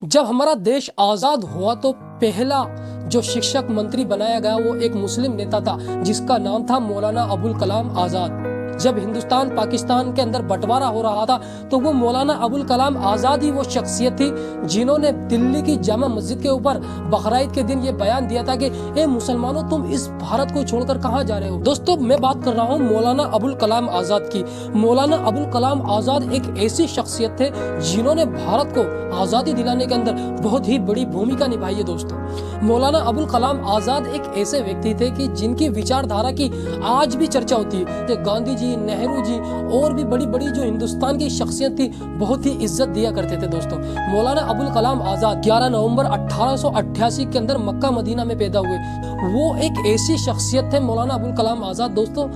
जब हमारा देश आज़ाद हुआ तो पहला जो शिक्षक मंत्री बनाया गया वो एक मुस्लिम नेता था जिसका नाम था मौलाना अबुल कलाम आज़ाद। जब हिंदुस्तान पाकिस्तान के अंदर बंटवारा हो रहा था तो वो मौलाना अबुल कलाम आज़ाद ही वो शख्सियत थी जिन्होंने दिल्ली की जामा मस्जिद के ऊपर बकरीद के दिन ये बयान दिया था कि ए मुसलमानों तुम इस भारत को छोड़कर कहाँ जा रहे हो। दोस्तों मैं बात कर रहा हूँ मौलाना अबुल कलाम आज़ाद की। मौलाना अबुल कलाम आज़ाद एक ऐसी शख्सियत थे जिन्होंने भारत को आज़ादी दिलाने के अंदर बहुत ही बड़ी भूमिका निभाई है। दोस्तों मौलाना अबुल कलाम आज़ाद एक ऐसे व्यक्ति थे कि जिनकी विचारधारा की आज भी चर्चा होती है। गांधी जी, नेहरू जी और भी बड़ी बड़ी जो हिंदुस्तान की शख्सियत थी बहुत ही इज्जत दिया करते थे। दोस्तों मौलाना अबुल कलाम आज़ाद 11 नवंबर 1888 के अंदर मक्का मदीना में पैदा हुए। वो एक ऐसी शख्सियत थे मौलाना अबुल कलाम आज़ाद दोस्तों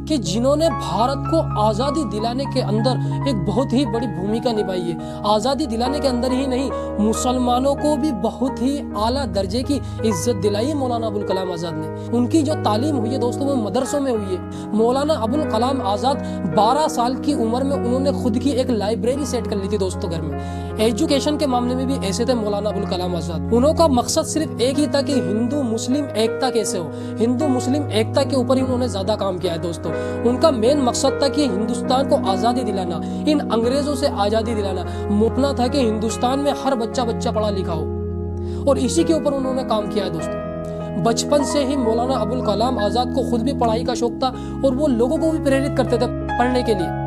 कि जिन्होंने भारत को आज़ादी दिलाने के अंदर एक बहुत ही बड़ी भूमिका निभाई है। आज़ादी दिलाने के अंदर ही नहीं, मुसलमानों को भी बहुत ही आला दर्जे की इज्जत दिलाई है मौलाना अबुल कलाम आज़ाद ने। उनकी जो तालीम हुई है दोस्तों वो मदरसों में हुई है। मौलाना अबुल कलाम आज़ाद 12 साल की उम्र में उन्होंने खुद की एक लाइब्रेरी सेट कर ली थी दोस्तों घर में। एजुकेशन के मामले में भी ऐसे थे मौलाना अबुल कलाम आज़ाद। उनका मकसद सिर्फ एक ही था कि हिंदू मुस्लिम एकता कैसे हो, हिंदू मुस्लिम एकता के ऊपर ही उन्होंने ज्यादा काम किया है। दोस्तों उनका मेन मकसद था कि हिंदुस्तान को आज़ादी दिलाना, इन अंग्रेजों से आज़ादी दिलाना। मुपना था कि हिंदुस्तान में हर बच्चा पढ़ा लिखा हो और इसी के ऊपर उन्होंने काम किया है। दोस्तों बचपन से ही मौलाना अबुल कलाम आज़ाद को खुद भी पढ़ाई का शौक था और वो लोगों को भी प्रेरित करते थे पढ़ने के लिए।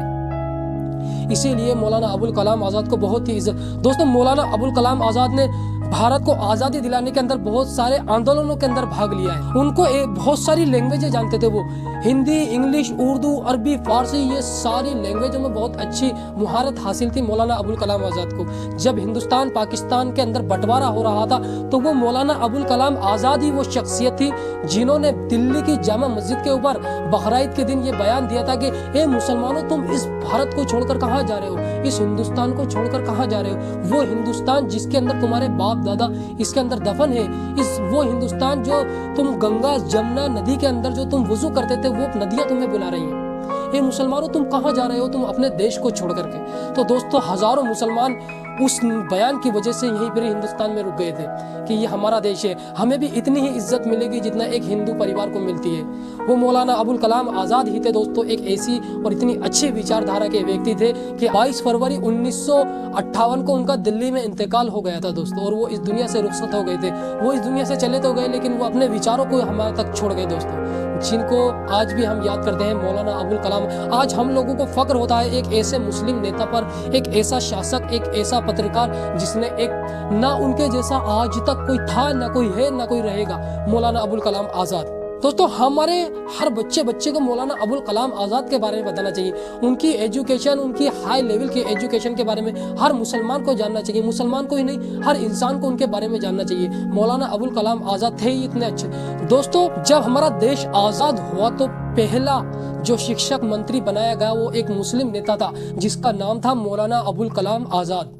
इसीलिए मौलाना अबुल कलाम आज़ाद को बहुत ही इज्जत। दोस्तों मौलाना अबुल कलाम आज़ाद ने भारत को आज़ादी दिलाने के अंदर बहुत सारे आंदोलनों के अंदर भाग लिया है। उनको बहुत सारी लैंग्वेजें जानते थे वो, हिंदी, इंग्लिश, उर्दू, अरबी, फारसी, ये सारी लैंग्वेजों में बहुत अच्छी मुहारत हासिल थी मौलाना अबुल कलाम आज़ाद को। जब हिंदुस्तान पाकिस्तान के अंदर बंटवारा हो रहा था तो वो मौलाना अबुल कलाम आज़ाद ही वो शख्सियत थी जिन्होंने दिल्ली की जामा मस्जिद के ऊपर बकरीद के दिन ये बयान दिया था कि ए मुसलमानों तुम इस भारत को छोड़कर कहाँ जा रहे हो, इस हिंदुस्तान को छोड़कर कहाँ जा रहे हो। वो हिंदुस्तान जिसके अंदर तुम्हारे बाप दादा इसके अंदर दफन है, इस वो हिंदुस्तान जो तुम गंगा जमुना नदी के अंदर जो तुम वुजू करते थे वो नदियां तुम्हें बुला रही हैं। ये मुसलमानों तुम कहाँ जा रहे हो, तुम अपने देश को छोड़ करके। तो दोस्तों हजारों मुसलमान उस बयान की वजह से यहीं पर हिंदुस्तान में रुक गए थे कि ये हमारा देश है, हमें भी इतनी ही इज्जत मिलेगी जितना एक हिंदू परिवार को मिलती है। वो मौलाना अबुल कलाम आज़ाद ही थे दोस्तों, एक ऐसी और इतनी अच्छी विचारधारा के व्यक्ति थे कि 22 फरवरी 1958 को उनका दिल्ली में इंतकाल हो गया था दोस्तों, और वो इस दुनिया से रुखसत हो गए थे। वो इस दुनिया से चले तो गए लेकिन वो अपने विचारों को हमारे तक छोड़ गए दोस्तों, जिनको आज भी हम याद करते हैं मौलाना अबुल कलाम। आज हम लोगों को फक्र होता है एक ऐसे मुस्लिम नेता पर, एक ऐसा शासक, एक ऐसा पत्रकार जिसने एक ना उनके जैसा आज तक कोई था, ना कोई है, ना कोई रहेगा, मौलाना अबुल कलाम आज़ाद। दोस्तों हमारे हर बच्चे को मौलाना अबुल कलाम आज़ाद के बारे में बताना चाहिए। उनकी एजुकेशन, उनकी हाई लेवल की एजुकेशन के बारे में हर मुसलमान को जानना चाहिए। मुसलमान को ही नहीं, हर इंसान को उनके बारे में जानना चाहिए। मौलाना अबुल कलाम आज़ाद थे ही इतने अच्छे। दोस्तों जब हमारा देश आज़ाद हुआ तो पहला जो शिक्षक मंत्री बनाया गया वो एक मुस्लिम नेता था जिसका नाम था मौलाना अबुल कलाम आज़ाद।